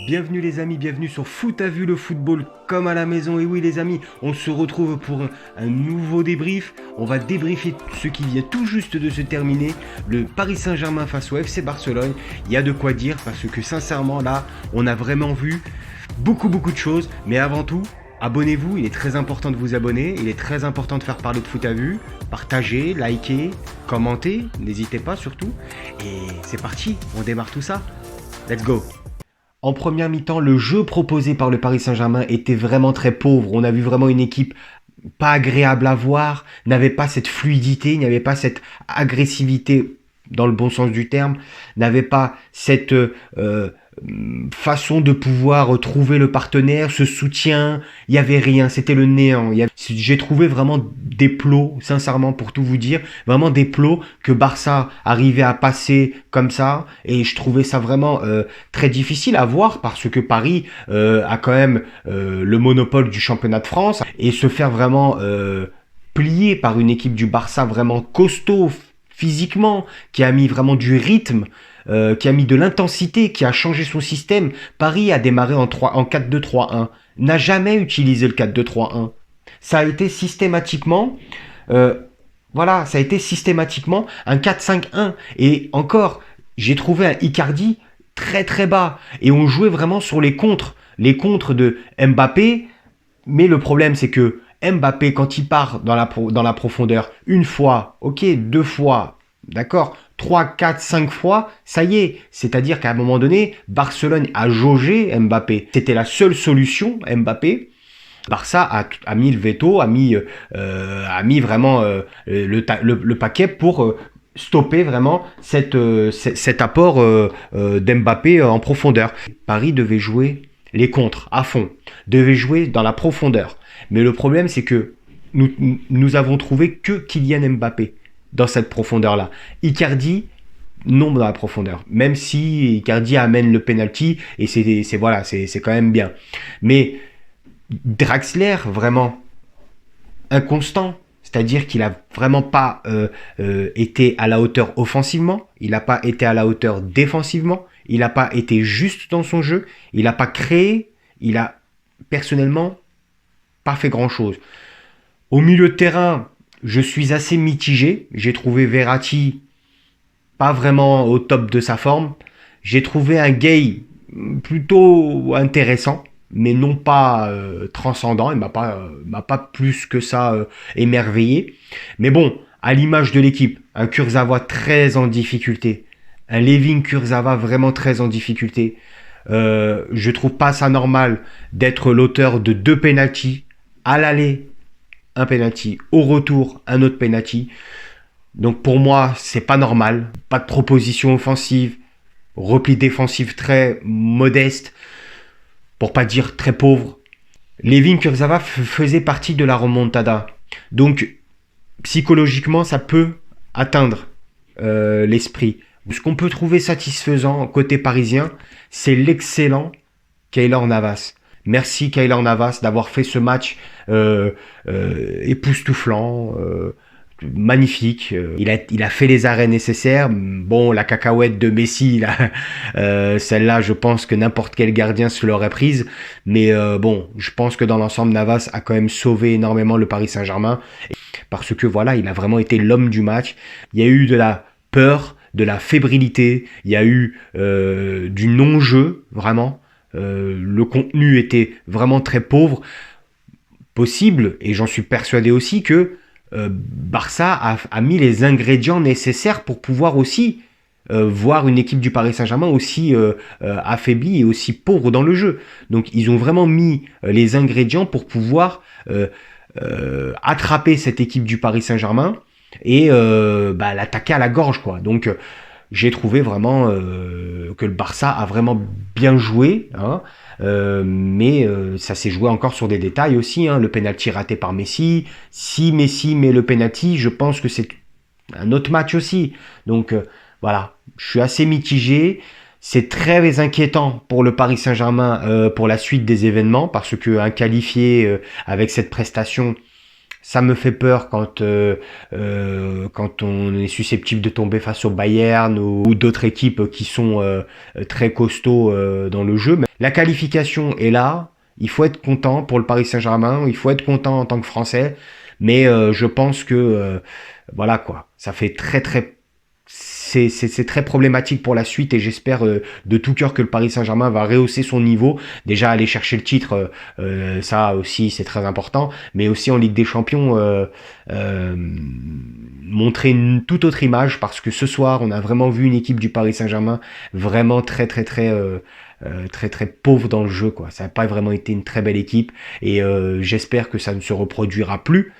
Bienvenue les amis, bienvenue sur Foot à vue, le football comme à la maison. Et oui les amis, on se retrouve pour un nouveau débrief. On va débriefer ce qui vient tout juste de se terminer, le Paris Saint-Germain face au FC Barcelone. Il y a de quoi dire parce que sincèrement là, on a vraiment vu beaucoup de choses. Mais avant tout, abonnez-vous, il est très important de vous abonner, il est très important de faire parler de Foot à vue, partagez, likez, commentez, n'hésitez pas surtout. Et c'est parti, on démarre tout ça. Let's go. En première mi-temps, le jeu proposé par le Paris Saint-Germain était vraiment très pauvre. On a vu vraiment une équipe pas agréable à voir, n'avait pas cette fluidité, n'avait pas cette agressivité dans le bon sens du terme, n'avait pas cette façon de pouvoir trouver le partenaire, ce soutien. Il n'y avait rien, c'était le néant. J'ai trouvé vraiment des plots, sincèrement, pour tout vous dire, vraiment des plots que Barça arrivait à passer comme ça, et je trouvais ça vraiment très difficile à voir parce que Paris a quand même le monopole du championnat de France, et se faire vraiment plier par une équipe du Barça vraiment costaud physiquement, qui a mis vraiment du rythme, qui a mis de l'intensité, qui a changé son système. Paris a démarré en 4-2-3-1, n'a jamais utilisé le 4-2-3-1. Ça a été systématiquement, ça a été systématiquement un 4-5-1. Et encore, j'ai trouvé un Icardi très bas. Et on jouait vraiment sur les contres de Mbappé. Mais le problème, c'est que Mbappé, quand il part dans la profondeur, une fois, ok, deux fois, d'accord, 3, 4, 5 fois, ça y est. C'est-à-dire qu'à un moment donné, Barcelone a jaugé Mbappé. C'était la seule solution, Mbappé. Barça a mis le veto, a mis vraiment le paquet pour stopper vraiment cet apport d'Mbappé en profondeur. Paris devait jouer les contres à fond, devait jouer dans la profondeur. Mais le problème, c'est que nous avons trouvé que Kylian Mbappé dans cette profondeur-là. Icardi, non dans la profondeur. Même si Icardi amène le penalty, et c'est quand même bien. Mais Draxler, vraiment inconstant. C'est-à-dire qu'il n'a vraiment pas été à la hauteur offensivement, il n'a pas été à la hauteur défensivement, il n'a pas été juste dans son jeu, il n'a pas créé, il a personnellement pas fait grand-chose. Au milieu de terrain, je suis assez mitigé. J'ai trouvé Verratti pas vraiment au top de sa forme. J'ai trouvé un Gay plutôt intéressant, mais non pas transcendant. Il m'a pas plus que ça émerveillé. Mais bon, à l'image de l'équipe, un Kurzawa très en difficulté, un Layvin Kurzawa vraiment très en difficulté. Je trouve pas ça normal d'être l'auteur de 2 pénaltys à l'aller, un penalty, au retour, un autre penalty. Donc pour moi, c'est pas normal. Pas de proposition offensive, repli défensif très modeste, pour pas dire très pauvre. Layvin Kurzawa faisait partie de la remontada. Donc psychologiquement, ça peut atteindre l'esprit. Ce qu'on peut trouver satisfaisant côté parisien, c'est l'excellent Keylor Navas. Merci Keylor Navas d'avoir fait ce match époustouflant, magnifique. Il a fait les arrêts nécessaires. Bon, la cacahuète de Messi, celle-là, je pense que n'importe quel gardien se l'aurait prise. Mais bon, je pense que dans l'ensemble, Navas a quand même sauvé énormément le Paris Saint-Germain. Parce que voilà, il a vraiment été l'homme du match. Il y a eu de la peur, de la fébrilité. Il y a eu du non-jeu, vraiment. Le contenu était vraiment très pauvre. Possible, et j'en suis persuadé aussi, que Barça a mis les ingrédients nécessaires pour pouvoir aussi voir une équipe du Paris Saint-Germain aussi affaiblie et aussi pauvre dans le jeu. Donc ils ont vraiment mis les ingrédients pour pouvoir attraper cette équipe du Paris Saint-Germain et l'attaquer à la gorge, quoi. Donc j'ai trouvé vraiment que le Barça a vraiment bien joué, hein, mais ça s'est joué encore sur des détails aussi, hein, le penalty raté par Messi. Si Messi met le penalty, je pense que c'est un autre match aussi. Donc voilà, je suis assez mitigé. C'est très inquiétant pour le Paris Saint-Germain pour la suite des événements, parce qu'un qualifié avec cette prestation, Ça me fait peur quand on est susceptible de tomber face au Bayern ou d'autres équipes qui sont très costauds dans le jeu. Mais la qualification est là. Il faut être content pour le Paris Saint-Germain. Il faut être content en tant que Français. Mais je pense que voilà quoi, ça fait c'est très problématique pour la suite et j'espère de tout cœur que le Paris Saint-Germain va rehausser son niveau. Déjà aller chercher le titre, ça aussi c'est très important, mais aussi en Ligue des Champions euh, montrer une toute autre image parce que ce soir on a vraiment vu une équipe du Paris Saint-Germain vraiment très pauvre dans le jeu quoi. Ça n'a pas vraiment été une très belle équipe et j'espère que ça ne se reproduira plus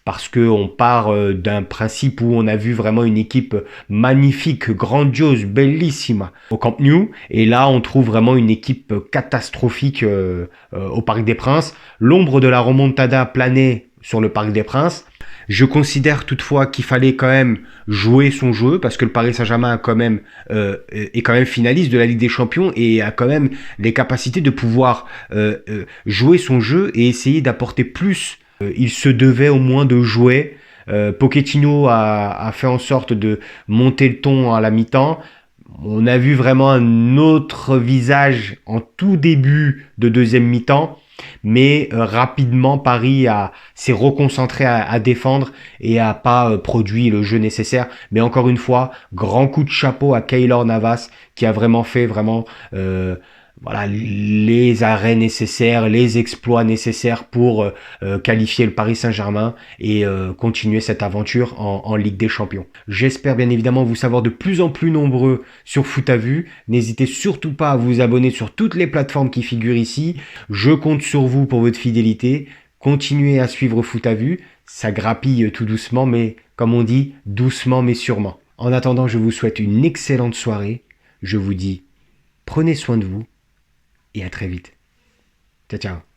parce qu'on part d'un principe où on a vu vraiment une équipe magnifique, grandiose, bellissima au Camp Nou, et là on trouve vraiment une équipe catastrophique au Parc des Princes. L'ombre de la remontada planait sur le Parc des Princes. Je considère toutefois qu'il fallait quand même jouer son jeu parce que le Paris Saint-Germain est quand même finaliste de la Ligue des Champions et a quand même les capacités de pouvoir jouer son jeu et essayer d'apporter plus. Il se devait au moins de jouer. Pochettino a fait en sorte de monter le ton à la mi-temps. On a vu vraiment un autre visage en tout début de deuxième mi-temps. Mais rapidement, Paris s'est reconcentré à défendre et a pas produit le jeu nécessaire. Mais encore une fois, grand coup de chapeau à Keylor Navas qui a vraiment fait voilà, les arrêts nécessaires, les exploits nécessaires pour qualifier le Paris Saint-Germain et continuer cette aventure en Ligue des Champions. J'espère bien évidemment vous savoir de plus en plus nombreux sur Foot à Vue. N'hésitez surtout pas à vous abonner sur toutes les plateformes qui figurent ici. Je compte sur vous pour votre fidélité. Continuez à suivre Foot à Vue. Ça grappille tout doucement, mais comme on dit, doucement mais sûrement. En attendant, je vous souhaite une excellente soirée. Je vous dis, prenez soin de vous. Et à très vite. Ciao, ciao.